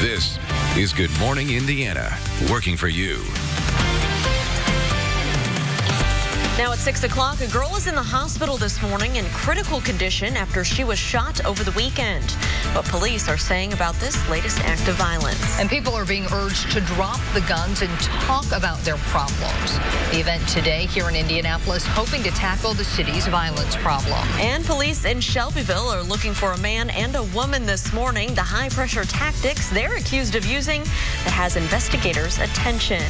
This is Good Morning Indiana, working for you. Now at 6 o'clock, a girl is in the hospital this morning in critical condition after she was shot over the weekend. What police are saying about this latest act of violence. And people are being urged to drop the guns and talk about their problems. The event today here in Indianapolis, hoping to tackle the city's violence problem. And police in Shelbyville are looking for a man and a woman this morning. The high-pressure tactics they're accused of using that has investigators' attention.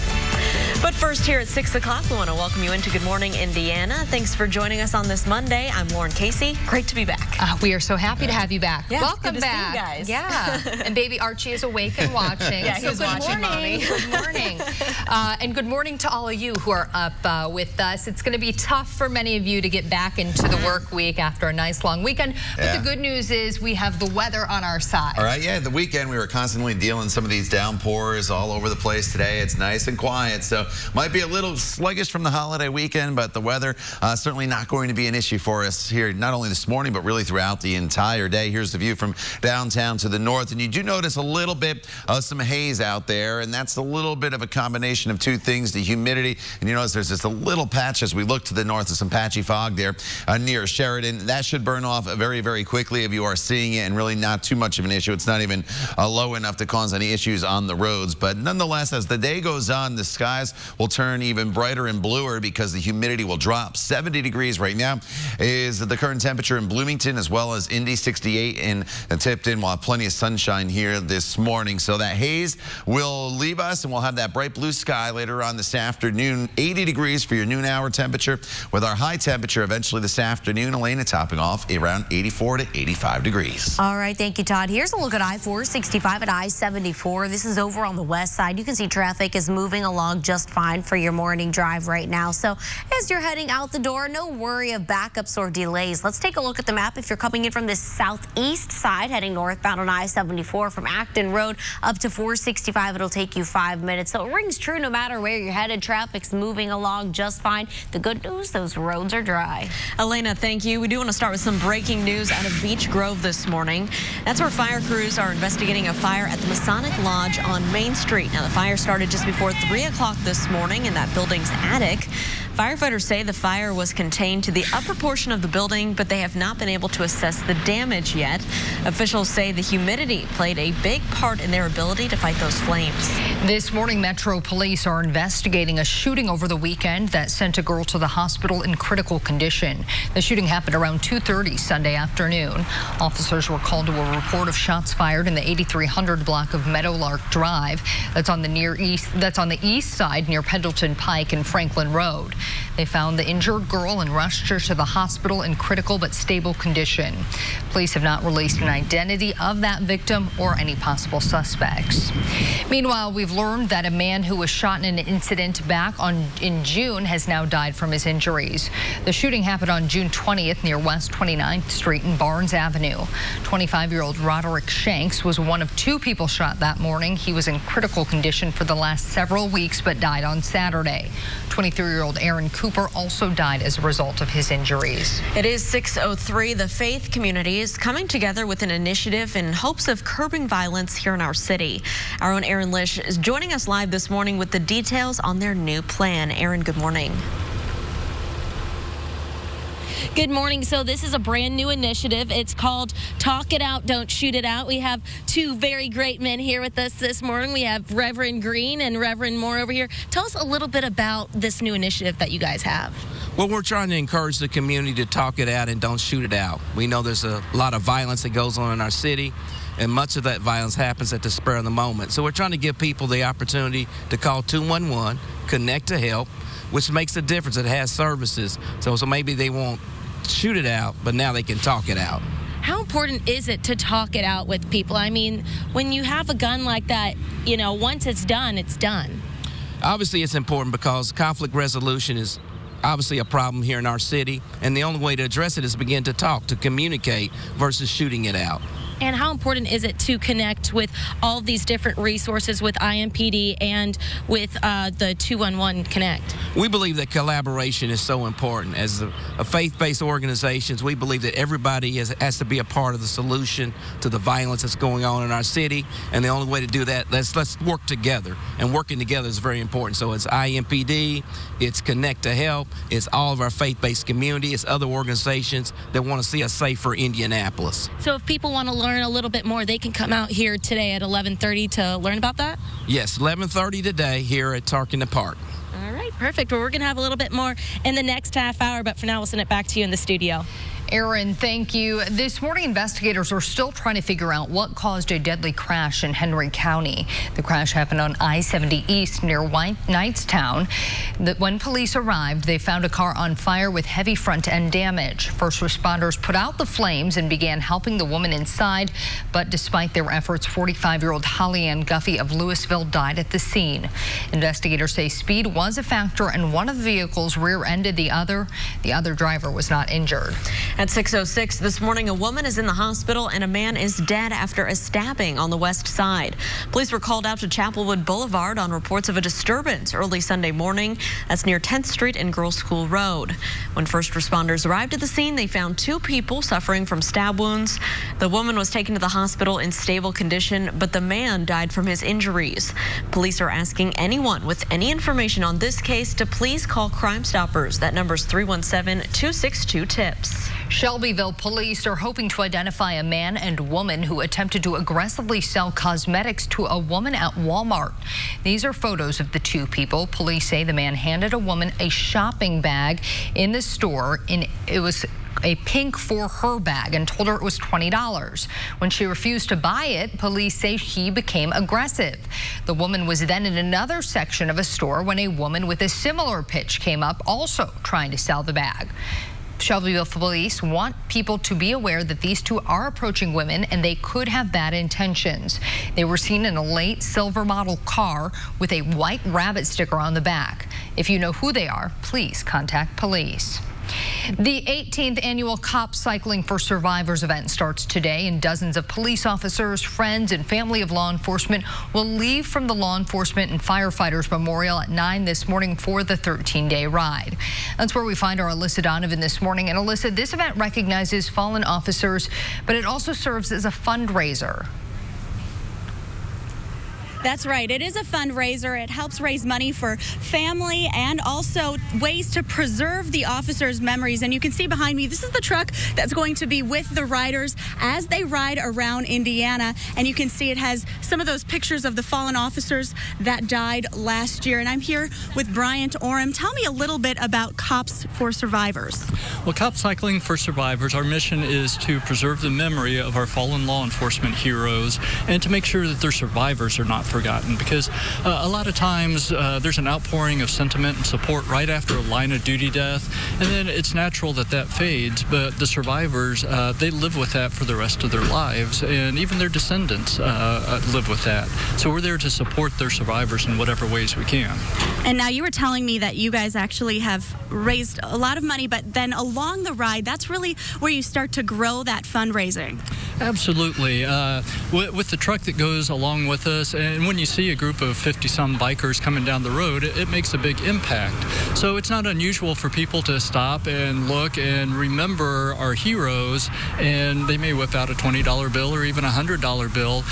But first, here at 6 o'clock, we want to welcome you into Good Morning Indiana. Thanks for joining us on this Monday. I'm Lauren Casey. Great to be back. We are so happy to have you back. Yeah, welcome good to back. See you guys. Yeah. And baby Archie is awake and watching. Yeah, so he's good watching, morning. Mommy. Good morning. And good morning to all of you who are up with us. It's going to be tough for many of you to get back into the work week after a nice long weekend. But the good news is we have the weather on our side. All right, the weekend we were constantly dealing with some of these downpours all over the place today. It's nice and quiet, so might be a little sluggish from the holiday weekend, but the weather certainly not going to be an issue for us here, not only this morning, but really throughout the entire day. Here's the view from downtown to the north, and you do notice a little bit of some haze out there, and that's a little bit of a combination of two things, the humidity, and you notice there's just a little patch as we look to the north of some patchy fog there near Sheridan. That should burn off very, very quickly if you are seeing it, and really not too much of an issue. It's not even low enough to cause any issues on the roads, but nonetheless, as the day goes on, the skies will turn even brighter and bluer because the humidity will drop. 70 degrees right now is the current temperature in Bloomington, as well as Indy. 68 in Tipton. We'll have plenty of sunshine here this morning. So that haze will leave us, and we'll have that bright blue sky later on this afternoon. 80 degrees for your noon hour temperature, with our high temperature eventually this afternoon. Elena topping off around 84 to 85 degrees. All right, thank you, Todd. Here's a look at I-465 and I-74. This is over on the west side. You can see traffic is moving along just fine for your morning drive right now. So as you're heading out the door, no worry of backups or delays. Let's take a look at the map. If you're coming in from this southeast side, heading northbound on I-74 from Acton Road up to 465, it'll take you 5 minutes. So it rings true no matter where you're headed. Traffic's moving along just fine. The good news, those roads are dry. Elena, thank you. We do want to start with some breaking news out of Beech Grove this morning. That's where fire crews are investigating a fire at the Masonic Lodge on Main Street. Now, the fire started just before 3 o'clock this morning in that building's attic. Firefighters say the fire was contained to the upper portion of the building, but they have not been able to assess the damage yet. Officials say the humidity played a big part in their ability to fight those flames. This morning, Metro Police are investigating a shooting over the weekend that sent a girl to the hospital in critical condition. The shooting happened around 2:30 Sunday afternoon. Officers were called to a report of shots fired in the 8300 block of Meadowlark Drive. That's on the east side near Pendleton Pike and Franklin Road. They found the injured girl and rushed her to the hospital in critical but stable condition. Police have not released an identity of that victim or any possible suspects. Meanwhile, we've learned that a man who was shot in an incident back in June has now died from his injuries. The shooting happened on June 20th near West 29th Street and Barnes Avenue. 25-year-old Roderick Shanks was one of 2 people shot that morning. He was in critical condition for the last several weeks but died on Saturday. 23-year-old Aaron Cooper also died as a result of his injuries. It is 6:03. The faith community is coming together with an initiative in hopes of curbing violence here in our city. Our own Aaron Lish is joining us live this morning with the details on their new plan. Aaron, good morning. Good morning. So this is a brand new initiative. It's called Talk It Out, Don't Shoot It Out. We have 2 very great men here with us this morning. We have Reverend Green and Reverend Moore over here. Tell us a little bit about this new initiative that you guys have. Well, we're trying to encourage the community to talk it out and don't shoot it out. We know there's a lot of violence that goes on in our city, and much of that violence happens at the spur of the moment. So we're trying to give people the opportunity to call 211, connect to help, which makes a difference. It has services. So maybe they won't shoot it out, but now they can talk it out. How important is it to talk it out with people? I mean, when you have a gun like that, you know, once it's done, it's done. Obviously, it's important because conflict resolution is obviously a problem here in our city, and the only way to address it is begin to talk, to communicate versus shooting it out. And how important is it to connect with all of these different resources with IMPD and with the 211 Connect? We believe that collaboration is so important. As a faith-based organizations, we believe that everybody has to be a part of the solution to the violence that's going on in our city. And the only way to do that, let's work together. And working together is very important. So it's IMPD, it's Connect to Help, it's all of our faith-based community, it's other organizations that want to see a safer Indianapolis. So if people want to learn a little bit more, they can come out here today at 11:30 to learn about that? Yes, 11:30 today here at Tarkington Park. All right, perfect. Well, we're going to have a little bit more in the next half hour, but for now, we'll send it back to you in the studio. Aaron, thank you. This morning, investigators are still trying to figure out what caused a deadly crash in Henry County. The crash happened on I-70 East near Knightstown. When police arrived, they found a car on fire with heavy front-end damage. First responders put out the flames and began helping the woman inside, but despite their efforts, 45-year-old Holly Ann Guffey of Louisville died at the scene. Investigators say speed was a factor and one of the vehicles rear-ended the other. The other driver was not injured. At 6:06 this morning, a woman is in the hospital and a man is dead after a stabbing on the west side. Police were called out to Chapelwood Boulevard on reports of a disturbance early Sunday morning. That's near 10th Street and Girls School Road. When first responders arrived at the scene, they found 2 people suffering from stab wounds. The woman was taken to the hospital in stable condition, but the man died from his injuries. Police are asking anyone with any information on this case to please call Crime Stoppers. That number is 317-262-TIPS. Shelbyville police are hoping to identify a man and woman who attempted to aggressively sell cosmetics to a woman at Walmart. These are photos of the 2 people. Police say the man handed a woman a shopping bag in the store, and it was a pink For Her bag, and told her it was $20. When she refused to buy it, police say he became aggressive. The woman was then in another section of a store when a woman with a similar pitch came up, also trying to sell the bag. Shelbyville police want people to be aware that these 2 are approaching women and they could have bad intentions. They were seen in a late silver model car with a white rabbit sticker on the back. If you know who they are, please contact police. The 18th annual Cops Cycling for Survivors event starts today, and dozens of police officers, friends, and family of law enforcement will leave from the Law Enforcement and Firefighters Memorial at 9 this morning for the 13-day ride. That's where we find our Alyssa Donovan this morning. And Alyssa, this event recognizes fallen officers, but it also serves as a fundraiser. That's right. It is a fundraiser. It helps raise money for family and also ways to preserve the officers' memories. And you can see behind me, this is the truck that's going to be with the riders as they ride around Indiana. And you can see it has some of those pictures of the fallen officers that died last year. And I'm here with Bryant Orem. Tell me a little bit about Cops for Survivors. Well, Cops Cycling for Survivors, our mission is to preserve the memory of our fallen law enforcement heroes and to make sure that their survivors are not forgotten, because a lot of times there's an outpouring of sentiment and support right after a line of duty death, and then it's natural that that fades, but the survivors, they live with that for the rest of their lives, and even their descendants live with that. So we're there to support their survivors in whatever ways we can. And now you were telling me that you guys actually have raised a lot of money, but then along the ride, that's really where you start to grow that fundraising. Absolutely. With the truck that goes along with us, and when you see a group of 50-some bikers coming down the road, it makes a big impact. So it's not unusual for people to stop and look and remember our heroes, and they may whip out a $20 bill or even a $100 bill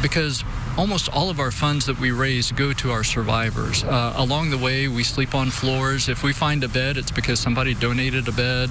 because almost all of our funds that we raise go to our survivors. Along the way, we sleep on floors. If we find a bed, it's because somebody donated a bed.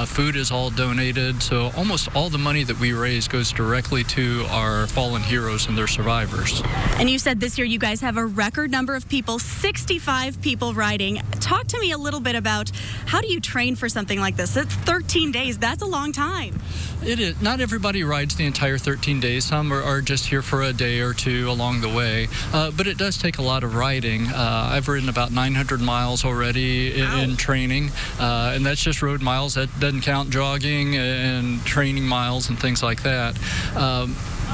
Food is all donated. So almost all the money that we raise goes directly to our fallen heroes and their survivors. And you said this year you guys have a record number of people, 65 people riding. Talk to me a little bit about how do you train for something like this? It's 13 days. That's a long time. It is. Not everybody rides the entire 13 days. Some are just here for a day or two along the way. But it does take a lot of riding. I've ridden about 900 miles already in training. And that's just road miles. That doesn't count jogging and training miles and things like that.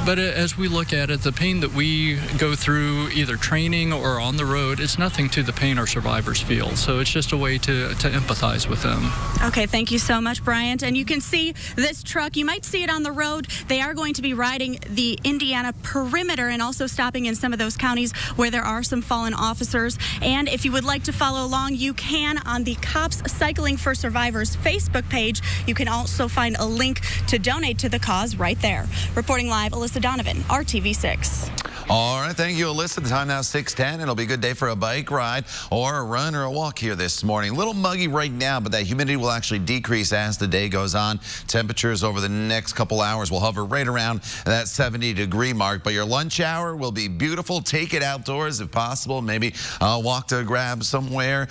But as we look at it, the pain that we go through either training or on the road, it's nothing to the pain our survivors feel. So it's just a way to empathize with them. Okay, thank you so much, Bryant. And you can see this truck. You might see it on the road. They are going to be riding the Indiana perimeter and also stopping in some of those counties where there are some fallen officers. And if you would like to follow along, you can on the Cops Cycling for Survivors Facebook page. You can also find a link to donate to the cause right there. Reporting live, Alyssa Donovan, RTV6. All right, thank you, Alyssa. The time now 6:10. It'll be a good day for a bike ride or a run or a walk here this morning. A little muggy right now, but that humidity will actually decrease as the day goes on. Temperatures over the next couple hours will hover right around that 70-degree mark. But your lunch hour will be beautiful. Take it outdoors if possible. Maybe walk to grab somewhere,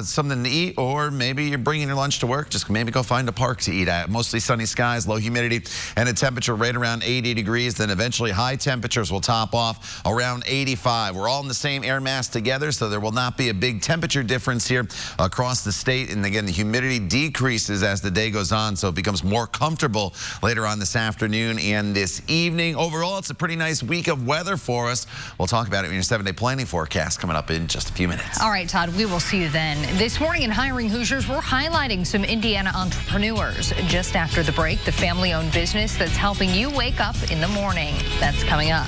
something to eat, or maybe you're bringing your lunch to work. Just maybe go find a park to eat at. Mostly sunny skies, low humidity, and a temperature right around 80 degrees. Then eventually high temperatures will top off around 85. We're all in the same air mass together, so there will not be a big temperature difference here across the state. And again, the humidity decreases as the day goes on, so it becomes more comfortable later on this afternoon and this evening. Overall, it's a pretty nice week of weather for us. We'll talk about it in your 7-day planning forecast coming up in just a few minutes. All right, Todd, we will see you then. This morning in Hiring Hoosiers, we're highlighting some Indiana entrepreneurs. Just after the break, the family-owned business that's helping you wake up in the morning. That's coming up.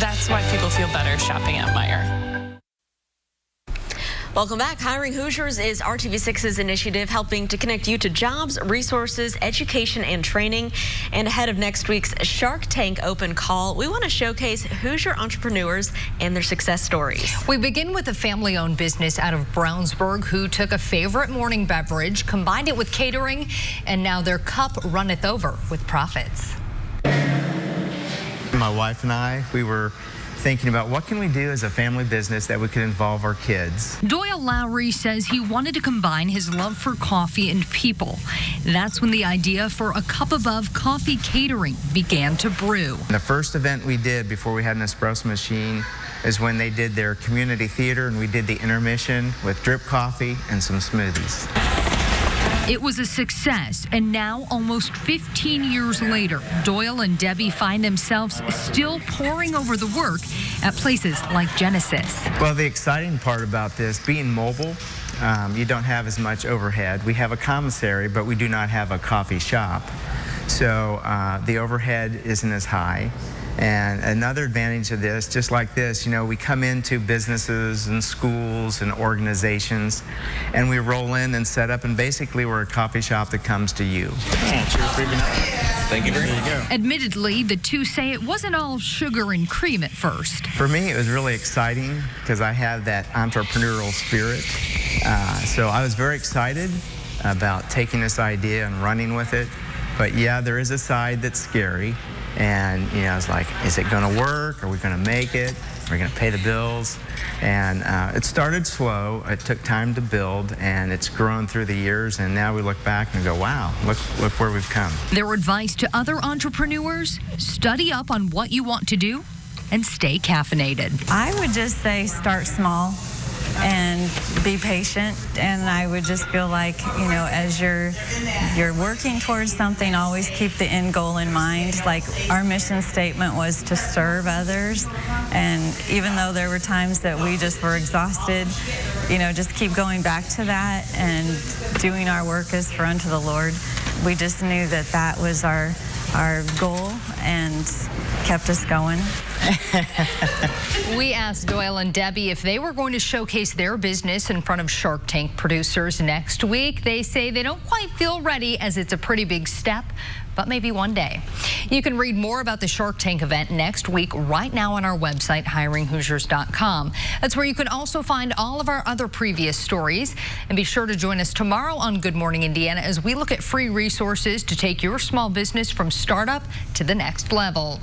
That's why people feel better shopping at Meijer. Welcome back. Hiring Hoosiers is RTV6's initiative helping to connect you to jobs, resources, education, and training. And ahead of next week's Shark Tank open call, we want to showcase Hoosier entrepreneurs and their success stories. We begin with a family-owned business out of Brownsburg who took a favorite morning beverage, combined it with catering, and now their cup runneth over with profits. My wife and I, we were thinking about what can we do as a family business that we could involve our kids. Doyle Lowry says he wanted to combine his love for coffee and people. That's when the idea for A Cup Above Coffee Catering began to brew. The first event we did before we had an espresso machine is when they did their community theater, and we did the intermission with drip coffee and some smoothies. It was a success, and now, almost 15 years later, Doyle and Debbie find themselves still poring over the work at places like Genesis. Well, the exciting part about this, being mobile, you don't have as much overhead. We have a commissary, but we do not have a coffee shop. So the overhead isn't as high. And another advantage of this, just like this, you know, we come into businesses and schools and organizations, and we roll in and set up, and basically we're a coffee shop that comes to you. Thank you very much. Admittedly, the two say it wasn't all sugar and cream at first. For me, it was really exciting because I have that entrepreneurial spirit. So I was very excited about taking this idea and running with it. But yeah, there is a side that's scary. And, you know, I was like, is it going to work? Are we going to make it? Are we going to pay the bills? And it started slow. It took time to build, and it's grown through the years. And now we look back and go, wow, look where we've come. Their advice to other entrepreneurs, study up on what you want to do and stay caffeinated. I would just say start small and be patient, and I would just feel like, you know, as you're working towards something, always keep the end goal in mind. Like our mission statement was to serve others, and even though there were times that we just were exhausted, you know, just keep going back to that and doing our work as for unto the Lord. We just knew that that was our goal and kept us going. We asked Doyle and Debbie if they were going to showcase their business in front of Shark Tank producers next week. They say they don't quite feel ready, as it's a pretty big step, but maybe one day. You can read more about the Shark Tank event next week right now on our website, hiringhoosiers.com. That's where you can also find all of our other previous stories. And be sure to join us tomorrow on Good Morning Indiana as we look at free resources to take your small business from startup to the next level.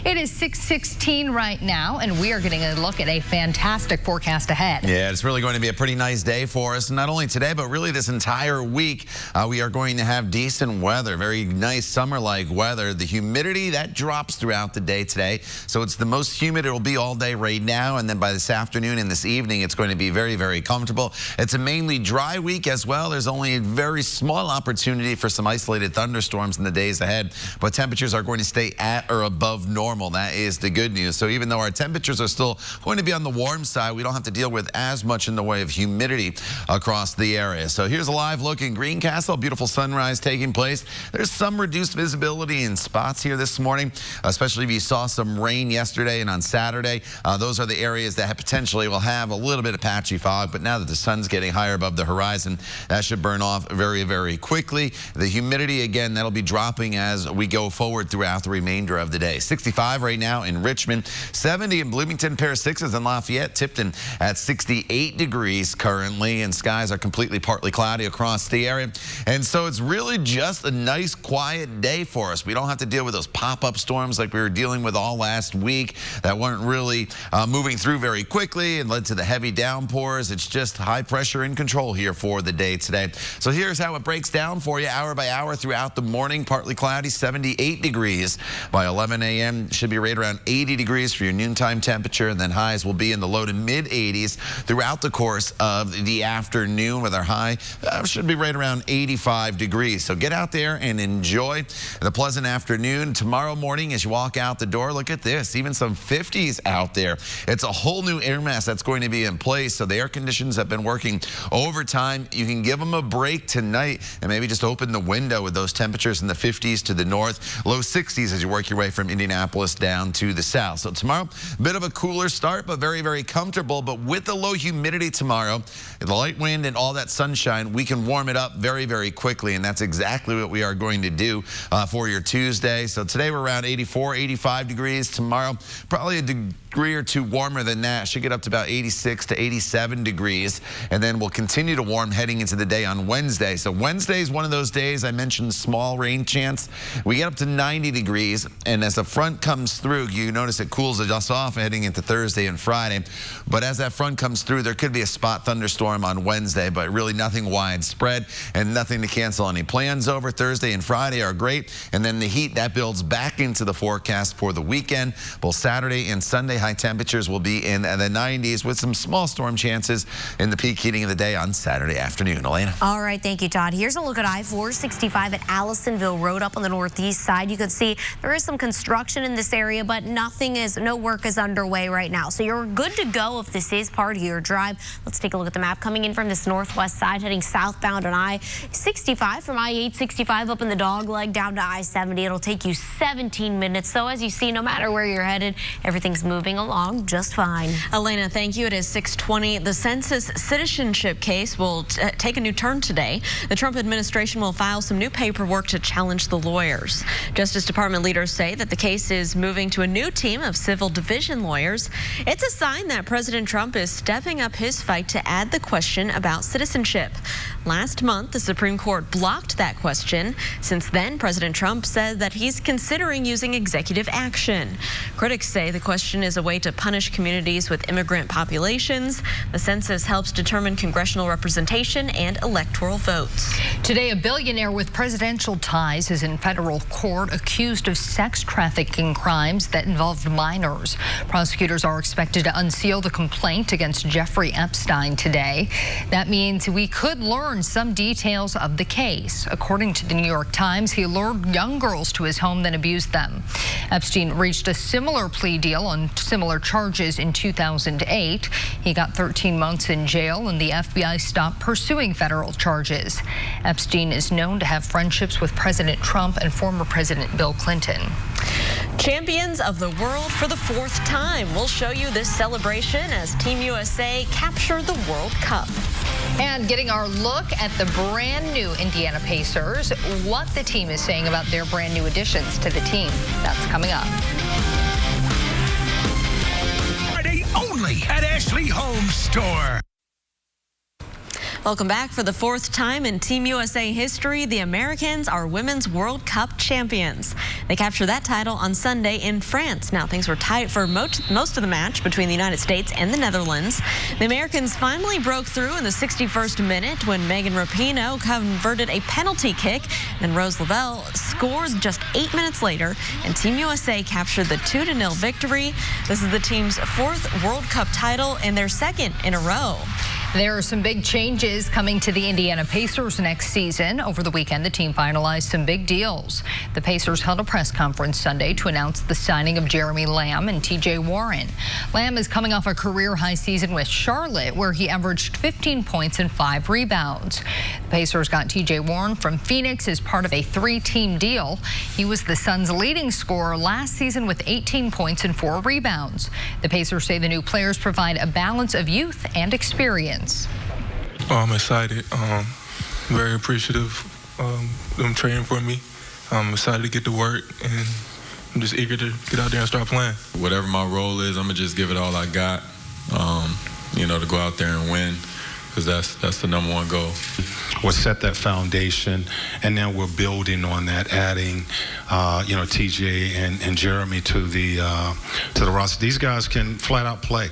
It is 6:16 right now, and we are getting a look at a fantastic forecast ahead. Yeah, it's really going to be a pretty nice day for us. Not only today, but really this entire week, we are going to have decent weather. Very nice nice summer-like weather. The humidity, that drops throughout the day today. So it's the most humid it will be all day right now. And then by this afternoon and this evening, it's going to be very, very comfortable. It's a mainly dry week as well. There's only a very small opportunity for some isolated thunderstorms in the days ahead. But temperatures are going to stay at or above normal. That is the good news. So even though our temperatures are still going to be on the warm side, we don't have to deal with as much in the way of humidity across the area. So here's a live look in Greencastle. Beautiful sunrise taking place. There's some reduced visibility in spots here this morning, especially if you saw some rain yesterday and on Saturday. Those are the areas that potentially will have a little bit of patchy fog, but now that the sun's getting higher above the horizon, that should burn off very, very quickly. The humidity, again, that'll be dropping as we go forward throughout the remainder of the day. 65 right now in Richmond, 70 in Bloomington, pair of sixes in Lafayette, Tipton at 68 degrees currently, and skies are completely partly cloudy across the area. And so it's really just a nice quiet day for us. We don't have to deal with those pop-up storms like we were dealing with all last week that weren't really moving through very quickly and led to the heavy downpours. It's just high pressure in control here for the day today. So here's how it breaks down for you hour by hour throughout the morning. Partly cloudy, 78 degrees. By 11 a.m. should be right around 80 degrees for your noontime temperature, and then highs will be in the low to mid 80s throughout the course of the afternoon, with our high should be right around 85 degrees. So get out there and enjoy the pleasant afternoon. Tomorrow morning as you walk out the door, look at this, even some 50s out there. It's a whole new air mass that's going to be in place, so the air conditions have been working overtime. You can give them a break tonight and maybe just open the window with those temperatures in the 50s to the north, low 60s as you work your way from Indianapolis down to the south. So tomorrow, a bit of a cooler start, but very, very comfortable. But with the low humidity tomorrow, the light wind and all that sunshine, we can warm it up very, very quickly, and that's exactly what we are going to do for your Tuesday. So today we're around 84, 85 degrees. Tomorrow, probably a degree or two warmer than that. Should get up to about 86 to 87 degrees, and then we'll continue to warm heading into the day on Wednesday. So Wednesday is one of those days I mentioned small rain chance. We get up to 90 degrees, and as the front comes through, you notice it cools us off heading into Thursday and Friday. But as that front comes through, there could be a spot thunderstorm on Wednesday, but really nothing widespread and nothing to cancel any plans over. Thursday and Friday are great, and then the heat that builds back into the forecast for the weekend. Both Saturday and Sunday, high temperatures will be in the 90s with some small storm chances in the peak heating of the day on Saturday afternoon. Elena. All right, thank you, Todd. Here's a look at I-465 at Allisonville Road up on the northeast side. You can see there is some construction in this area, but no work is underway right now. So you're good to go if this is part of your drive. Let's take a look at the map. Coming in from this northwest side, heading southbound on I-65 from I-865 up in the dog leg down to I-70. It'll take you 17 minutes. So as you see, no matter where you're headed, everything's moving along just fine. Elena, thank you. It is 6:20. The census citizenship case will take a new turn today. The Trump administration will file some new paperwork to challenge the lawyers. Justice Department leaders say that the case is moving to a new team of civil division lawyers. It's a sign that President Trump is stepping up his fight to add the question about citizenship. Last month, the Supreme Court blocked that question. Since then, President Trump said that he's considering using executive action. Critics say the question is a way to punish communities with immigrant populations. The census helps determine congressional representation and electoral votes. Today, a billionaire with presidential ties is in federal court accused of sex trafficking crimes that involved minors. Prosecutors are expected to unseal the complaint against Jeffrey Epstein today. That means we could learn some details of the case. According to the New York Times, he lured young girls to his home, then abused them. Epstein reached a similar plea deal on similar charges in 2008. He got 13 months in jail, and the FBI stopped pursuing federal charges. Epstein is known to have friendships with President Trump and former President Bill Clinton. Champions of the world for the 4th time. We'll show you this celebration as Team USA capture the World Cup. And getting our look at the brand new Indiana Pacers, what the team is saying about their brand new additions to the team. That's coming up. Friday only at Ashley Home Store. Welcome back. For the fourth time in Team USA history, the Americans are Women's World Cup champions. They captured that title on Sunday in France. Now, things were tight for most of the match between the United States and the Netherlands. The Americans finally broke through in the 61st minute when Megan Rapinoe converted a penalty kick. Then Rose Lavelle scores just 8 minutes later, and Team USA captured the 2-0 victory. This is the team's fourth World Cup title and their second in a row. There are some big changes coming to the Indiana Pacers next season. Over the weekend, the team finalized some big deals. The Pacers held a press conference Sunday to announce the signing of Jeremy Lamb and T.J. Warren. Lamb is coming off a career-high season with Charlotte, where he averaged 15 points and 5 rebounds. The Pacers got T.J. Warren from Phoenix as part of a 3-team deal. He was the Suns' leading scorer last season with 18 points and 4 rebounds. The Pacers say the new players provide a balance of youth and experience. I'm excited, very appreciative them trading for me. I'm excited to get to work, and I'm just eager to get out there and start playing. Whatever my role is, I'm going to just give it all I got, to go out there and win, because that's the number one goal. We'll set that foundation, and then we're building on that, adding, TJ and Jeremy to the roster. These guys can flat out play.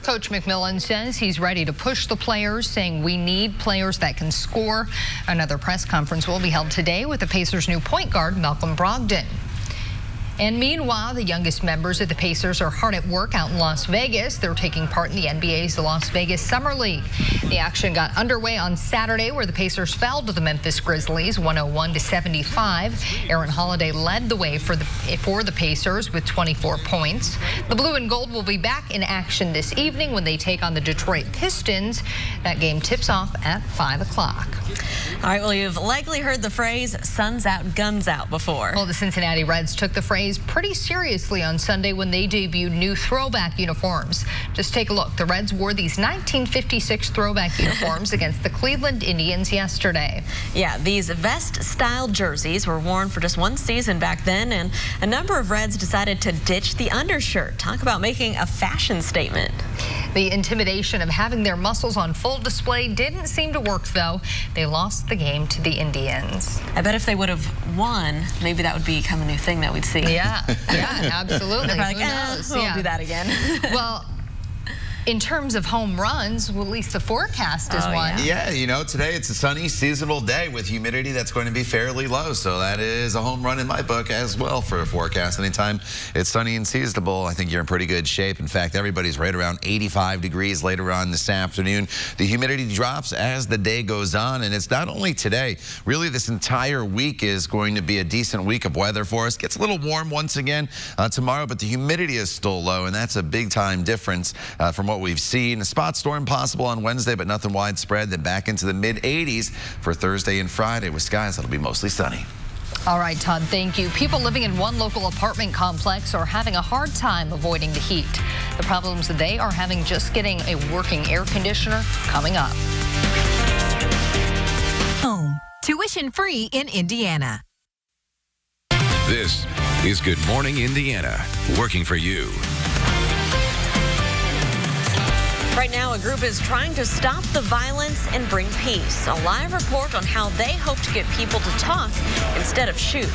Coach McMillan says he's ready to push the players, saying we need players that can score. Another press conference will be held today with the Pacers' new point guard, Malcolm Brogdon. And meanwhile, the youngest members of the Pacers are hard at work out in Las Vegas. They're taking part in the NBA's Las Vegas Summer League. The action got underway on Saturday, where the Pacers fell to the Memphis Grizzlies 101-75. Aaron Holiday led the way for the Pacers with 24 points. The blue and gold will be back in action this evening when they take on the Detroit Pistons. That game tips off at 5 o'clock. All right, well, you've likely heard the phrase "Suns out, guns out" before. Well, the Cincinnati Reds took the phrase pretty seriously on Sunday when they debuted new throwback uniforms. Just take a look. The Reds wore these 1956 throwback uniforms against the Cleveland Indians yesterday. Yeah, these vest-style jerseys were worn for just one season back then, and a number of Reds decided to ditch the undershirt. Talk about making a fashion statement. The intimidation of having their muscles on full display didn't seem to work, though. They lost the game to the Indians. I bet if they would have won, maybe that would become a new thing that we'd see. Yeah, absolutely. They're like, Who knows? We'll do that again. Well, in terms of home runs, well, at least the forecast is one. Yeah, today it's a sunny, seasonable day with humidity that's going to be fairly low. So that is a home run in my book as well for a forecast. Anytime it's sunny and seasonable, I think you're in pretty good shape. In fact, everybody's right around 85 degrees later on this afternoon. The humidity drops as the day goes on, and it's not only today. Really, this entire week is going to be a decent week of weather for us. Gets a little warm once again tomorrow, but the humidity is still low, and that's a big-time difference from what we've seen. A spot storm possible on Wednesday, but nothing widespread. Then back into the mid-80s for Thursday and Friday with skies that'll be mostly sunny. All right, Todd, thank you. People living in one local apartment complex are having a hard time avoiding the heat. The problems that they are having just getting a working air conditioner coming up. Home. Tuition free in Indiana. This is Good Morning Indiana, working for you. Right now, a group is trying to stop the violence and bring peace. A live report on how they hope to get people to talk instead of shoot.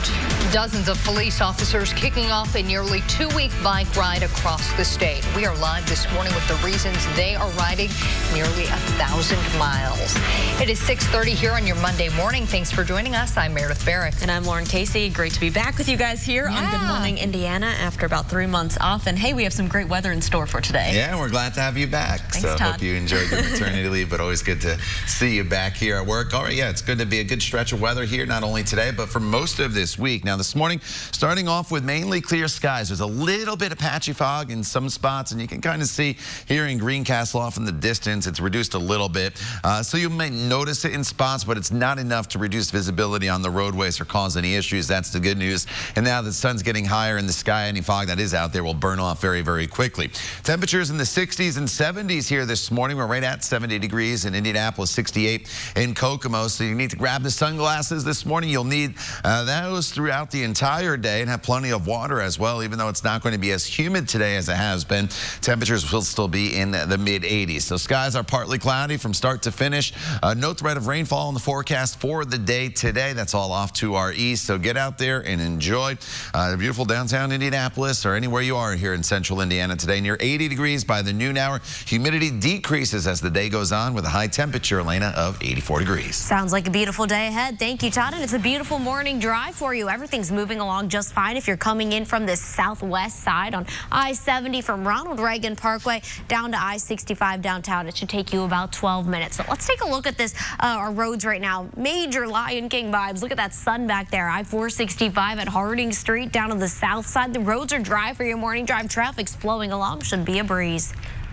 Dozens of police officers kicking off a nearly 2-week bike ride across the state. We are live this morning with the reasons they are riding nearly 1,000 miles. It is 6:30 here on your Monday morning. Thanks for joining us. I'm Meredith Barrick. And I'm Lauren Casey. Great to be back with you guys here on Good Morning Indiana after about 3 months off. And hey, we have some great weather in store for today. Yeah, we're glad to have you back. Thanks, so Todd. Hope you enjoyed your maternity leave, but always good to see you back here at work. All right, yeah, it's going to be a good stretch of weather here, not only today, but for most of this week. Now, this morning, starting off with mainly clear skies. There's a little bit of patchy fog in some spots, and you can kind of see here in Greencastle off in the distance, it's reduced a little bit. So you may notice it in spots, but it's not enough to reduce visibility on the roadways or cause any issues. That's the good news. And now the sun's getting higher in the sky, any fog that is out there will burn off very, very quickly. Temperatures in the 60s and 70s 70s here this morning. We're right at 70 degrees in Indianapolis, 68 in Kokomo. So you need to grab the sunglasses this morning. You'll need those throughout the entire day and have plenty of water as well, even though it's not going to be as humid today as it has been. Temperatures will still be in the mid-80s. So skies are partly cloudy from start to finish. No threat of rainfall in the forecast for the day today. That's all off to our east. So get out there and enjoy the beautiful downtown Indianapolis or anywhere you are here in central Indiana today. Near 80 degrees by the noon hour. Humidity decreases as the day goes on with a high temperature, Elena, of 84 degrees. Sounds like a beautiful day ahead. Thank you, Todd. And it's a beautiful morning drive for you. Everything's moving along just fine. If you're coming in from the southwest side on I-70 from Ronald Reagan Parkway down to I-65 downtown, it should take you about 12 minutes. So let's take a look at this, our roads right now. Major Lion King vibes. Look at that sun back there. I-465 at Harding Street down on the south side. The roads are dry for your morning drive. Traffic's flowing along. Should be a breeze.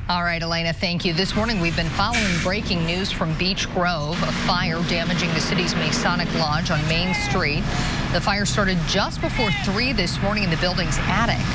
All right, Elena, thank you. This morning, we've been following breaking news from Beech Grove, a fire damaging the city's Masonic Lodge on Main Street. The fire started just before 3 this morning in the building's attic.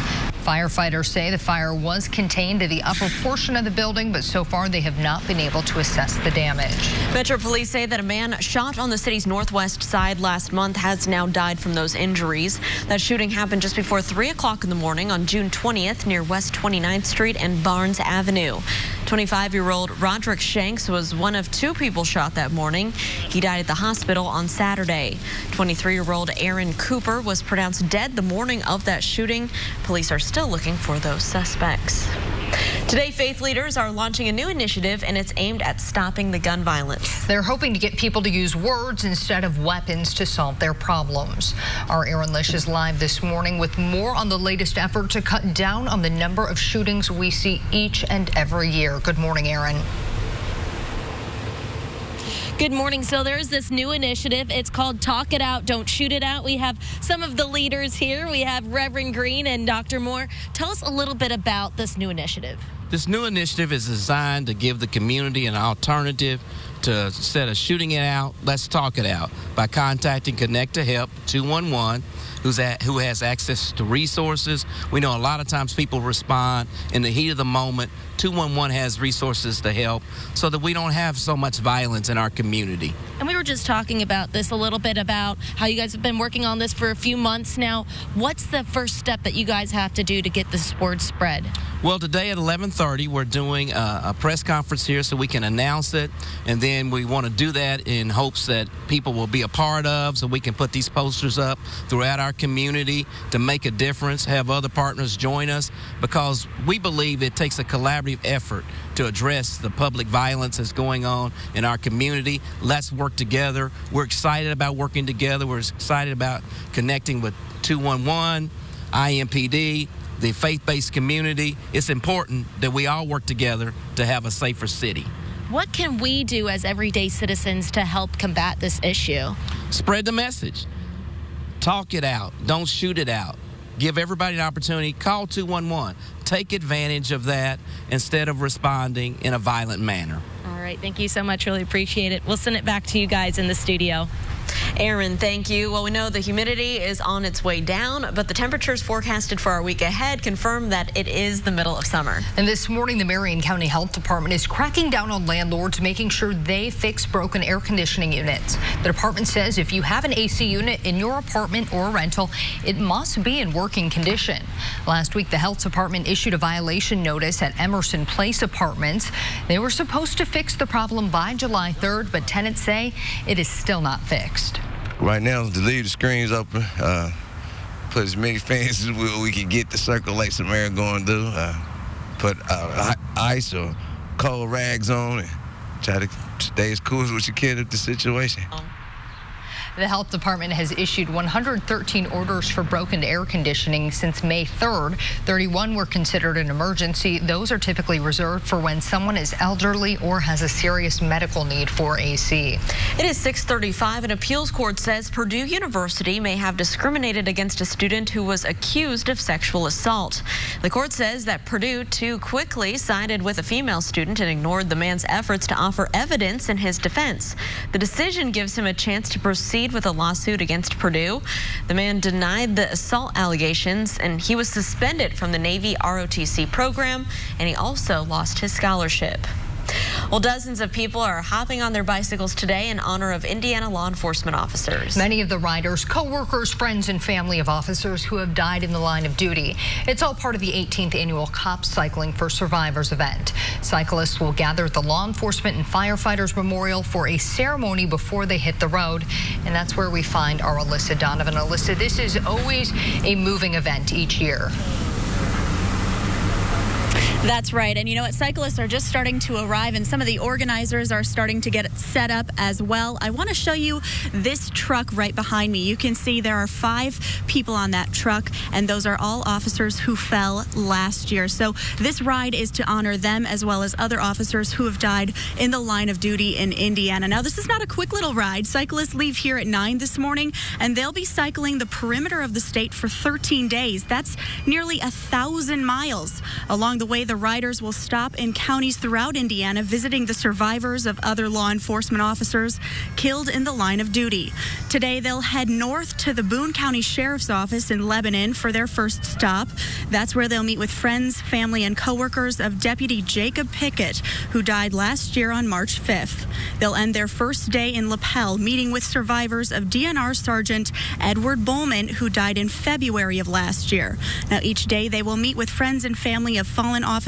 Firefighters say the fire was contained to the upper portion of the building, but so far they have not been able to assess the damage. Metro Police say that a man shot on the city's northwest side last month has now died from those injuries. That shooting happened just before 3 o'clock in the morning on June 20th near West 29th Street and Barnes Avenue. 25-year-old Roderick Shanks was one of 2 people shot that morning. He died at the hospital on Saturday. 23-year-old Aaron Cooper was pronounced dead the morning of that shooting. Police are still looking for those suspects. Today, faith leaders are launching a new initiative, and it's aimed at stopping the gun violence. They're hoping to get people to use words instead of weapons to solve their problems. Our Aaron Lish is live this morning with more on the latest effort to cut down on the number of shootings we see each and every year. Good morning, Aaron. Good morning. So there's this new initiative. It's called Talk It Out, Don't Shoot It Out. We have some of the leaders here. We have Reverend Green and Dr. Moore. Tell us a little bit about this new initiative. This new initiative is designed to give the community an alternative to, instead of shooting it out, let's talk it out by contacting Connect to Help 211. Who has access to resources. We know a lot of times people respond in the heat of the moment. 211 has resources to help so that we don't have so much violence in our community. And we were just talking about this a little bit about how you guys have been working on this for a few months now. What's the first step that you guys have to do to get this word spread? Well, today at 11:30, we're doing a press conference here so we can announce it. And then we want to do that in hopes that people will be a part of, so we can put these posters up throughout our community to make a difference, have other partners join us, because we believe it takes a collaborative effort to address the public violence that's going on in our community. Let's work together. We're excited about working together. We're excited about connecting with 211, IMPD, the faith-based community. It's important that we all work together to have a safer city. What can we do as everyday citizens to help combat this issue? Spread the message. Talk it out. Don't shoot it out. Give everybody an opportunity. Call 211. Take advantage of that instead of responding in a violent manner. All right. Thank you so much. Really appreciate it. We'll send it back to you guys in the studio. Aaron, thank you. Well, we know the humidity is on its way down, but the temperatures forecasted for our week ahead confirm that it is the middle of summer. And this morning, the Marion County Health Department is cracking down on landlords, making sure they fix broken air conditioning units. The department says if you have an AC unit in your apartment or rental, it must be in working condition. Last week, the health department issued a violation notice at Emerson Place Apartments. They were supposed to fix the problem by July 3rd, but tenants say it is still not fixed. Right now, to leave the screens open, put as many fans as we can get to circulate some air going through, put ice or cold rags on and try to stay as cool as you can with the situation. The health department has issued 113 orders for broken air conditioning since May 3rd. 31 were considered an emergency. Those are typically reserved for when someone is elderly or has a serious medical need for AC. It is 6:35. An appeals court says Purdue University may have discriminated against a student who was accused of sexual assault. The court says that Purdue too quickly sided with a female student and ignored the man's efforts to offer evidence in his defense. The decision gives him a chance to proceed proceed with a lawsuit against Purdue. The man denied the assault allegations, and he was suspended from the Navy ROTC program, and he also lost his scholarship. Well, dozens of people are hopping on their bicycles today in honor of Indiana law enforcement officers. Many of the riders, co-workers, friends, and family of officers who have died in the line of duty. It's all part of the 18th annual Cops Cycling for Survivors event. Cyclists will gather at the Law Enforcement and Firefighters Memorial for a ceremony before they hit the road. And that's where we find our Alyssa Donovan. Alyssa, this is always a moving event each year. That's right. And you know what? Cyclists are just starting to arrive, and some of the organizers are starting to get it set up as well. I want to show you this truck right behind me. You can see there are 5 people on that truck, and those are all officers who fell last year. So this ride is to honor them as well as other officers who have died in the line of duty in Indiana. Now, this is not a quick little ride. Cyclists leave here at 9 this morning, and they'll be cycling the perimeter of the state for 13 days. That's nearly 1,000 miles. Along the way, the riders will stop in counties throughout Indiana, visiting the survivors of other law enforcement officers killed in the line of duty. Today, they'll head north to the Boone County Sheriff's Office in Lebanon for their first stop. That's where they'll meet with friends, family, and coworkers of Deputy Jacob Pickett, who died last year on March 5th. They'll end their first day in Lapel, meeting with survivors of DNR Sergeant Edward Bowman, who died in February of last year. Now, each day, they will meet with friends and family of fallen officers,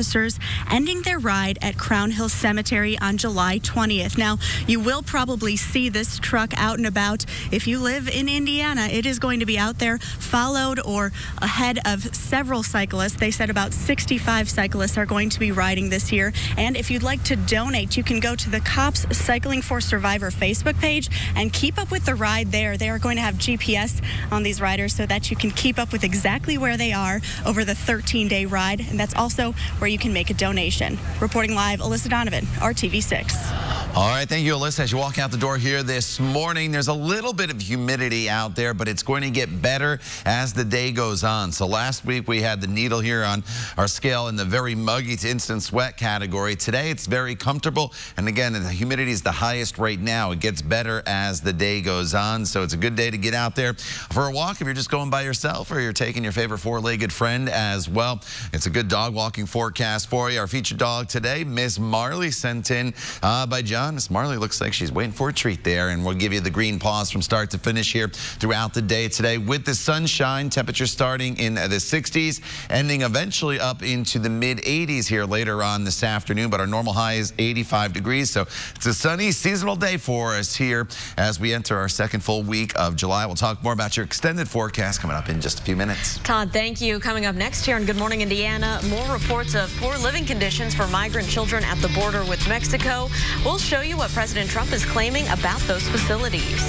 ending their ride at Crown Hill Cemetery on July 20th. Now, you will probably see this truck out and about. If you live in Indiana, it is going to be out there, followed or ahead of several cyclists. They said about 65 cyclists are going to be riding this year. And if you'd like to donate, you can go to the Cops Cycling for Survivor Facebook page and keep up with the ride there. They are going to have GPS on these riders so that you can keep up with exactly where they are over the 13-day ride. And that's also where you can make a donation. Reporting live, Alyssa Donovan, RTV6. All right, thank you, Alyssa. As you walk out the door here this morning, there's a little bit of humidity out there, but it's going to get better as the day goes on. So last week we had the needle here on our scale in the very muggy to instant sweat category. Today it's very comfortable, and again, the humidity is the highest right now. It gets better as the day goes on, so it's a good day to get out there for a walk if you're just going by yourself or you're taking your favorite four-legged friend as well. It's a good dog walking forecast for you. Our featured dog today, Miss Marley, sent in by John. Miss Marley looks like she's waiting for a treat there, and we'll give you the green paws from start to finish here throughout the day today with the sunshine. Temperature starting in the 60s, ending eventually up into the mid-80s here later on this afternoon, but our normal high is 85 degrees, so it's a sunny seasonal day for us here as we enter our second full week of July. We'll talk more about your extended forecast coming up in just a few minutes. Todd, thank you. Coming up next here on Good Morning Indiana, more reports of poor living conditions for migrant children at the border with Mexico. We'll show you what President Trump is claiming about those facilities.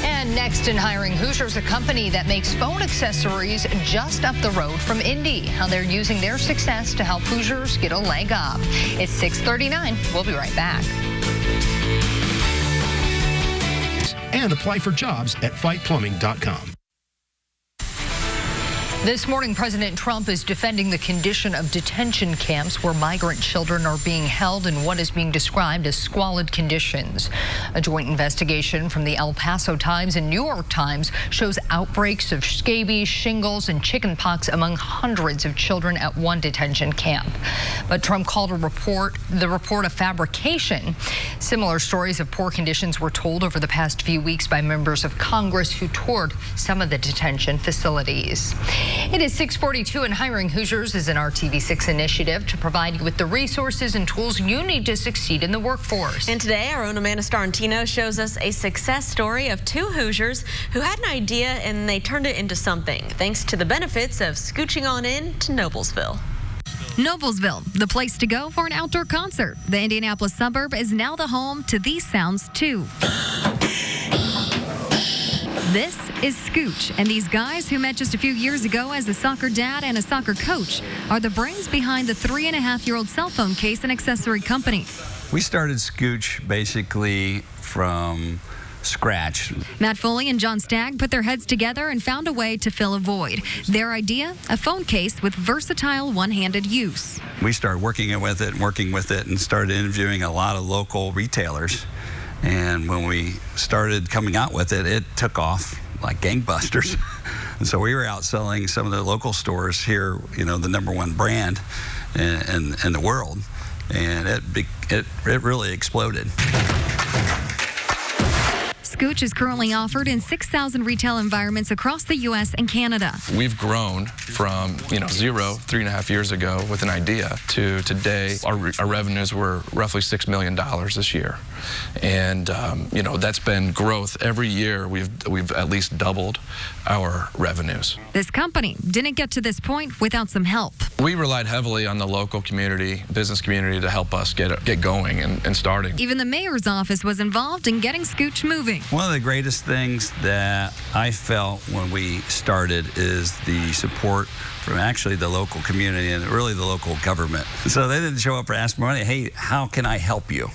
And next in Hiring Hoosiers, a company that makes phone accessories just up the road from Indy. How they're using their success to help Hoosiers get a leg up. It's 6:39. We'll be right back. And apply for jobs at fightplumbing.com. This morning, President Trump is defending the condition of detention camps where migrant children are being held in what is being described as squalid conditions. A joint investigation from the El Paso Times and New York Times shows outbreaks of scabies, shingles, and chickenpox among hundreds of children at one detention camp. But Trump called the report a fabrication. Similar stories of poor conditions were told over the past few weeks by members of Congress who toured some of the detention facilities. It is 6:42, and Hiring Hoosiers is an RTV6 initiative to provide you with the resources and tools you need to succeed in the workforce. And today, our own Amanda Starantino shows us a success story of 2 Hoosiers who had an idea and they turned it into something, thanks to the benefits of scooching on in to Noblesville. Noblesville, the place to go for an outdoor concert. The Indianapolis suburb is now the home to these sounds, too. This is Scooch, and these guys who met just a few years ago as a soccer dad and a soccer coach are the brains behind the 3.5-year-old cell phone case and accessory company. We started Scooch basically from scratch. Matt Foley and John Stagg put their heads together and found a way to fill a void. Their idea, a phone case with versatile one-handed use. We started working with it and started interviewing a lot of local retailers And when we started coming out with it, it took off like gangbusters. And so we were out selling some of the local stores here, the #1 brand in the world. And it really exploded. Scooch is currently offered in 6,000 retail environments across the U.S. and Canada. We've grown from, zero 3.5 years ago with an idea to today. Our revenues were roughly $6 million this year. And, that's been growth. Every year we've at least doubled our revenues. This company didn't get to this point without some help. We relied heavily on the local community, business community, to help us get going and starting. Even the mayor's office was involved in getting Scooch moving. One of the greatest things that I felt when we started is the support from actually the local community and really the local government. So they didn't show up for ask for money. Hey, how can I help you?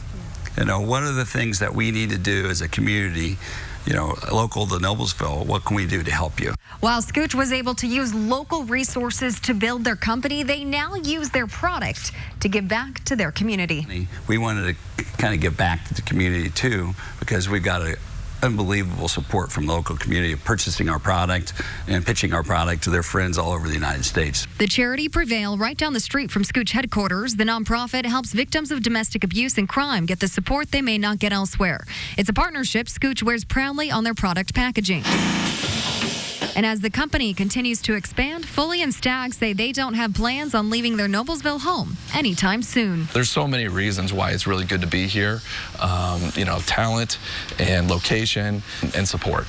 One of the things that we need to do as a community, local to Noblesville, what can we do to help you? While Scooch was able to use local resources to build their company, they now use their product to give back to their community. We wanted to kind of give back to the community too, because we've got unbelievable support from the local community of purchasing our product and pitching our product to their friends all over the United States. The charity Prevail, right down the street from Scooch headquarters, the nonprofit helps victims of domestic abuse and crime get the support they may not get elsewhere. It's a partnership Scooch wears proudly on their product packaging. And as the company continues to expand, Foley and Stagg say they don't have plans on leaving their Noblesville home anytime soon. There's so many reasons why it's really good to be here. Talent and location and support.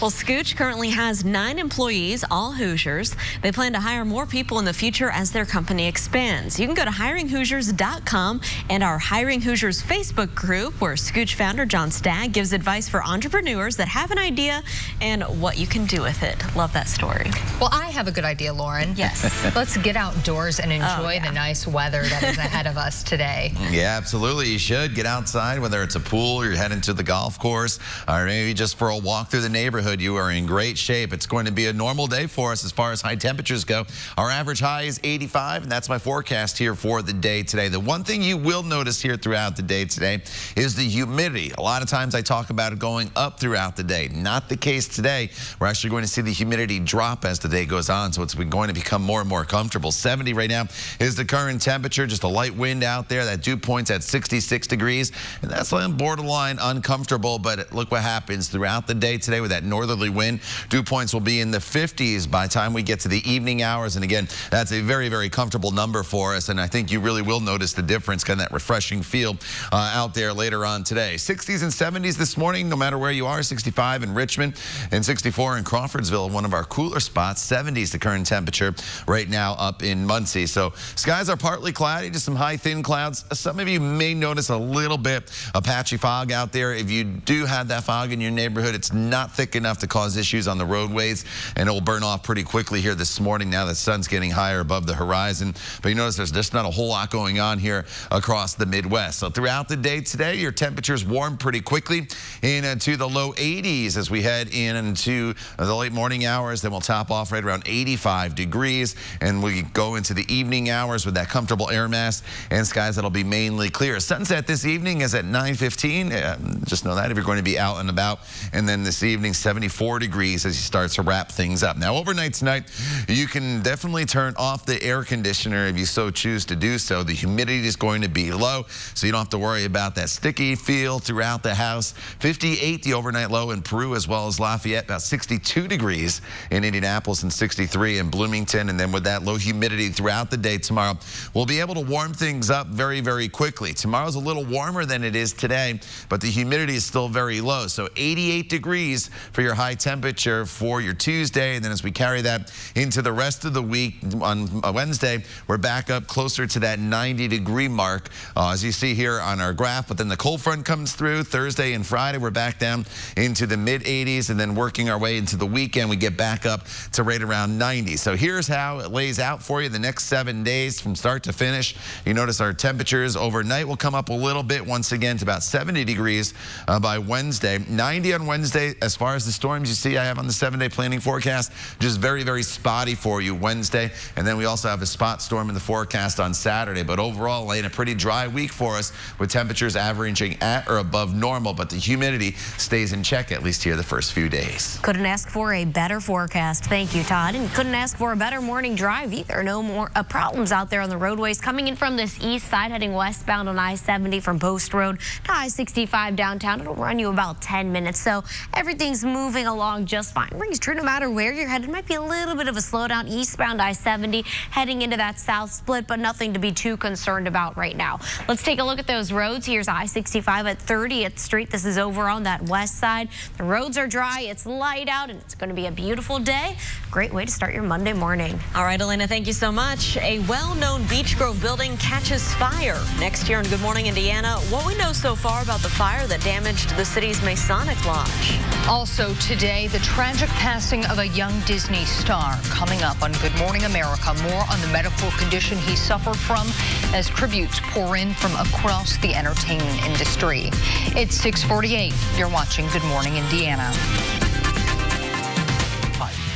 Well, Scooch currently has 9 employees, all Hoosiers. They plan to hire more people in the future as their company expands. You can go to hiringhoosiers.com and our Hiring Hoosiers Facebook group, where Scooch founder John Stagg gives advice for entrepreneurs that have an idea and what you can do with it. Love that story. Well, I have a good idea, Lauren. Yes. Let's get outdoors and enjoy the nice weather that is ahead of us today. Yeah, absolutely. You should get outside, whether it's a pool, or you're heading to the golf course, or maybe just for a walk through the neighborhood. You are in great shape. It's going to be a normal day for us as far as high temperatures go. Our average high is 85, and that's my forecast here for the day today. The one thing you will notice here throughout the day today is the humidity. A lot of times I talk about it going up throughout the day. Not the case today. We're actually going to see the humidity drop as the day goes on, so it's going to become more and more comfortable. 70 right now is the current temperature. Just a light wind out there. That dew point's at 66 degrees, and that's borderline uncomfortable, but look what happens throughout the day today with that northerly wind. Dew points will be in the 50s by the time we get to the evening hours. And again, that's a very, very comfortable number for us. And I think you really will notice the difference, kind of that refreshing feel out there later on today. 60s and 70s this morning, no matter where you are. 65 in Richmond and 64 in Crawfordsville, one of our cooler spots. 70s the current temperature right now up in Muncie. So skies are partly cloudy, just some high thin clouds. Some of you may notice a little bit of patchy fog out there. If you do have that fog in your neighborhood, it's not thick enough to cause issues on the roadways, and it will burn off pretty quickly here this morning now that the sun's getting higher above the horizon. But you notice there's just not a whole lot going on here across the Midwest. So throughout the day today, your temperatures warm pretty quickly into the low 80s as we head into the late morning hours. Then we'll top off right around 85 degrees, and we go into the evening hours with that comfortable air mass and skies that'll be mainly clear. Sunset this evening is at 9:15. Just know that if you're going to be out and about. And then this evening, 74 degrees as you start to wrap things up. Now, overnight tonight, you can definitely turn off the air conditioner if you so choose to do so. The humidity is going to be low, so you don't have to worry about that sticky feel throughout the house. 58 the overnight low in Peru as well as Lafayette, about 62 degrees in Indianapolis and 63 in Bloomington. And then with that low humidity throughout the day tomorrow, we'll be able to warm things up very, very quickly. Tomorrow's a little warmer than it is today, but the humidity is still very low. So 88 degrees for your high temperature for your Tuesday. And then as we carry that into the rest of the week, on Wednesday, we're back up closer to that 90-degree mark, as you see here on our graph. But then the cold front comes through Thursday and Friday. We're back down into the mid-80s, and then working our way into the weekend, we get back up to right around 90. So here's how it lays out for you the next 7 days from start to finish. You notice our temperatures overnight will come up a little bit once again to about 70 degrees by Wednesday. 90 on Wednesday as far as the storms you see I have on the 7-day planning forecast, just very, very spotty for you Wednesday. And then we also have a spot storm in the forecast on Saturday. But overall, Elaine, a pretty dry week for us with temperatures averaging at or above normal. But the humidity stays in check, at least here the first few days. Couldn't ask for a better forecast. Thank you, Todd. And couldn't ask for a better morning drive either. No more problems out there on the roadways. Coming in from this east side, heading westbound on I-70 from Post Road to I-65 downtown. It'll run you about 10 minutes. So everything's moving along just fine. Rings true no matter where you're headed. Might be a little bit of a slowdown eastbound I-70 heading into that south split, but nothing to be too concerned about right now. Let's take a look at those roads. Here's I-65 at 30th Street. This is over on that west side. The roads are dry. It's light out, and it's going to be a beautiful day. Great way to start your Monday morning. All right, Elena, thank you so much. A well-known Beech Grove building catches fire. Next year on Good Morning Indiana, what we know so far about the fire that damaged the city's Masonic Lodge. Also today, the tragic passing of a young Disney star. Coming up on Good Morning America, more on the medical condition he suffered from as tributes pour in from across the entertainment industry. It's 6:48. You're watching Good Morning Indiana.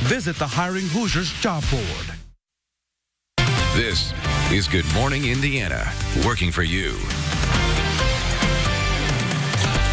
Visit the Hiring Hoosiers job board. This is Good Morning Indiana, working for you.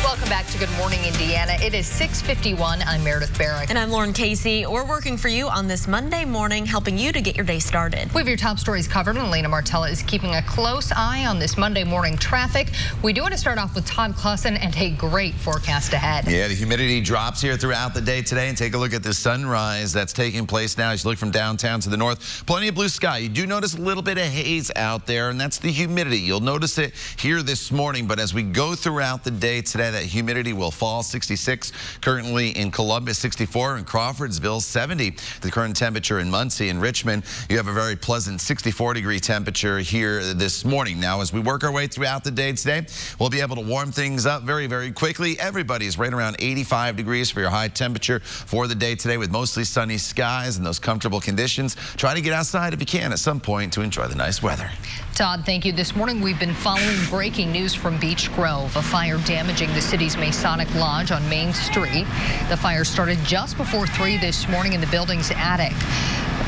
Welcome back to Good Morning Indiana. It is 6:51. I'm Meredith Barrick. And I'm Lauren Casey. We're working for you on this Monday morning, helping you to get your day started. We have your top stories covered, and Elena Martella is keeping a close eye on this Monday morning traffic. We do want to start off with Todd Clussen and a great forecast ahead. Yeah, the humidity drops here throughout the day today. And take a look at the sunrise that's taking place now as you look from downtown to the north. Plenty of blue sky. You do notice a little bit of haze out there, and that's the humidity. You'll notice it here this morning, but as we go throughout the day today, that humidity will fall. 66 currently in Columbus, 64 in Crawfordsville, 70 the current temperature in Muncie and Richmond. You have a very pleasant 64-degree temperature here this morning. Now, as we work our way throughout the day today, we'll be able to warm things up very, very quickly. Everybody's right around 85 degrees for your high temperature for the day today with mostly sunny skies and those comfortable conditions. Try to get outside if you can at some point to enjoy the nice weather. Todd, thank you. This morning we've been following breaking news from Beech Grove, a fire damaging the city's Masonic Lodge on Main Street. The fire started just before 3 this morning in the building's attic.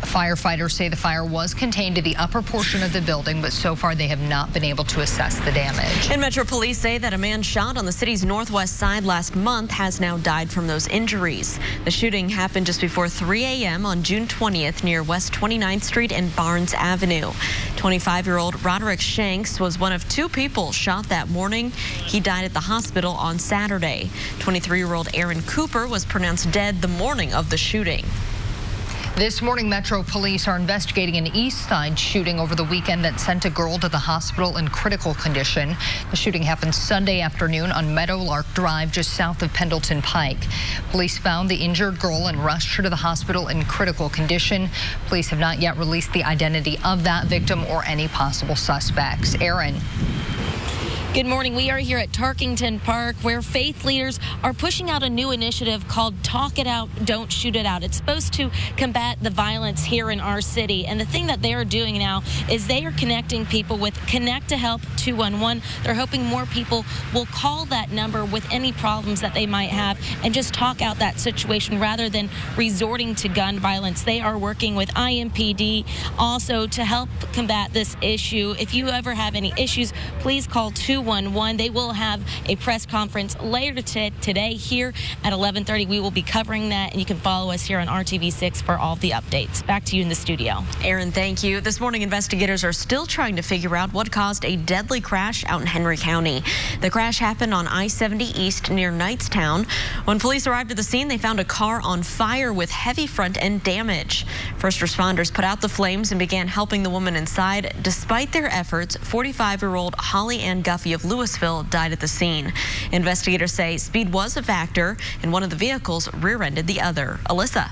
Firefighters say the fire was contained to the upper portion of the building, but so far they have not been able to assess the damage. And Metro Police say that a man shot on the city's northwest side last month has now died from those injuries. The shooting happened just before 3 a.m. on June 20th near West 29th Street and Barnes Avenue. 25-year-old Roderick Shanks was one of 2 people shot that morning. He died at the hospital on Saturday. 23-year-old Aaron Cooper was pronounced dead the morning of the shooting. This morning, Metro Police are investigating an East Side shooting over the weekend that sent a girl to the hospital in critical condition. The shooting happened Sunday afternoon on Meadowlark Drive, just south of Pendleton Pike. Police found the injured girl and rushed her to the hospital in critical condition. Police have not yet released the identity of that victim or any possible suspects. Aaron. Good morning. We are here at Tarkington Park, where faith leaders are pushing out a new initiative called Talk It Out, Don't Shoot It Out. It's supposed to combat the violence here in our city. And the thing that they are doing now is they are connecting people with Connect to Help 211. They're hoping more people will call that number with any problems that they might have and just talk out that situation rather than resorting to gun violence. They are working with IMPD also to help combat this issue. If you ever have any issues, please call 211. They will have a press conference later today here at 11:30. We will be covering that, and you can follow us here on RTV6 for all the updates. Back to you in the studio. Aaron, thank you. This morning, investigators are still trying to figure out what caused a deadly crash out in Henry County. The crash happened on I-70 East near Knightstown. When police arrived at the scene, they found a car on fire with heavy front end damage. First responders put out the flames and began helping the woman inside. Despite their efforts, 45-year-old Holly Ann Guffey of Louisville died at the scene. Investigators say speed was a factor, and one of the vehicles rear-ended the other. Alyssa.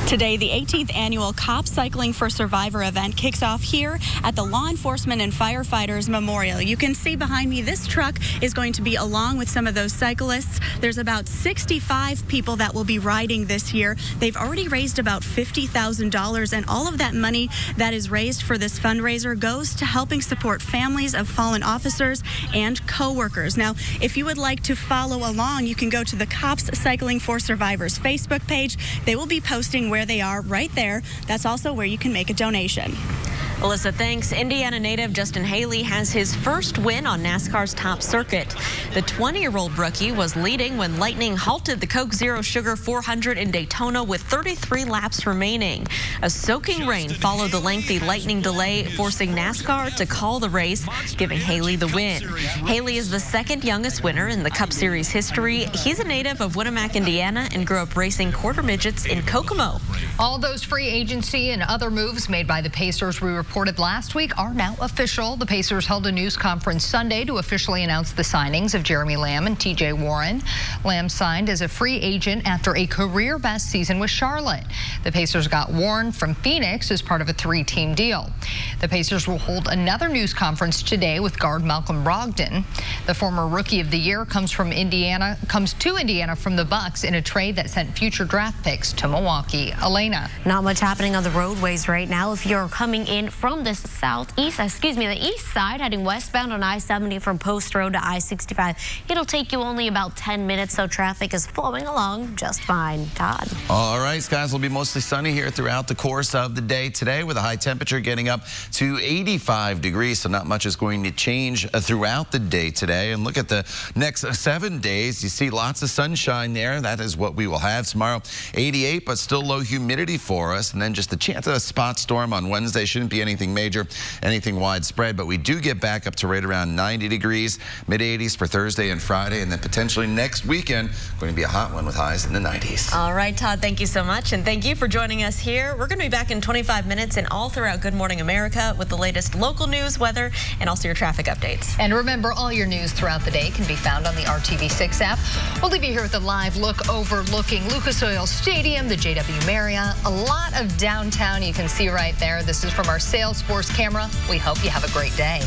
Today, the 18th annual Cop Cycling for Survivor event kicks off here at the Law Enforcement and Firefighters Memorial. You can see behind me, this truck is going to be along with some of those cyclists. There's about 65 people that will be riding this year. They've already raised about $50,000, and all of that money that is raised for this fundraiser goes to helping support families of fallen officers and co-workers. Now, if you would like to follow along, you can go to the Cops Cycling for Survivors Facebook page. They will be posting where they are right there. That's also where you can make a donation. Melissa, thanks. Indiana native Justin Haley has his first win on NASCAR's top circuit. The 20-year-old rookie was leading when lightning halted the Coke Zero Sugar 400 in Daytona with 33 laps remaining. A soaking rain followed the lengthy lightning delay, forcing NASCAR to call the race, giving Haley the win. Haley is the second youngest winner in the Cup Series history. He's a native of Winamac, Indiana, and grew up racing quarter midgets in Kokomo. All those free agency and other moves made by the Pacers we reported last week are now official. The Pacers held a news conference Sunday to officially announce the signings of Jeremy Lamb and TJ Warren. Lamb signed as a free agent after a career best season with Charlotte. The Pacers got Warren from Phoenix as part of a 3-team deal. The Pacers will hold another news conference today with guard Malcolm Brogdon. The former Rookie of the Year comes to Indiana from the Bucks in a trade that sent future draft picks to Milwaukee. Elena. Not much happening on the roadways right now. If you're coming in from the east side, heading westbound on I-70 from Post Road to I-65, it'll take you only about 10 minutes, so traffic is flowing along just fine. Todd. All right, skies will be mostly sunny here throughout the course of the day today, with a high temperature getting up to 85 degrees, so not much is going to change throughout the day today. And look at the next 7 days. You see lots of sunshine there. That is what we will have tomorrow. 88, but still low humidity for us. And then just the chance of a spot storm on Wednesday. Shouldn't be anything major, anything widespread, but we do get back up to right around 90 degrees, mid-80s for Thursday and Friday, and then potentially next weekend going to be a hot one with highs in the 90s. All right, Todd, thank you so much, and thank you for joining us here. We're going to be back in 25 minutes and all throughout Good Morning America with the latest local news, weather, and also your traffic updates. And remember, all your news throughout the day can be found on the RTV6 app. We'll leave you here with a live look overlooking Lucas Oil Stadium, the JW Marriott, a lot of downtown you can see right there. This is from our Salesforce camera. We hope you have a great day.